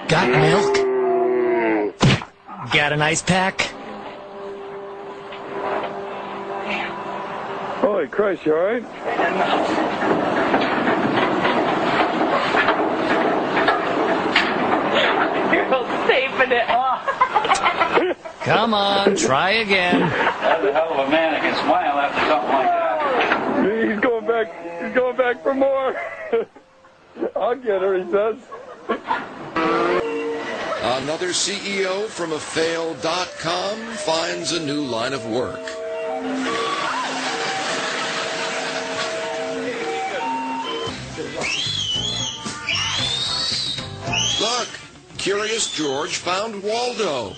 Got milk? Got an ice pack? Holy Christ, you alright? You're saving it. Come on, try again. That's a hell of a man that can smile after something like that. He's going back for more. I'll get her, he says. Another CEO from a fail.com finds a new line of work. Look, Curious George found Waldo.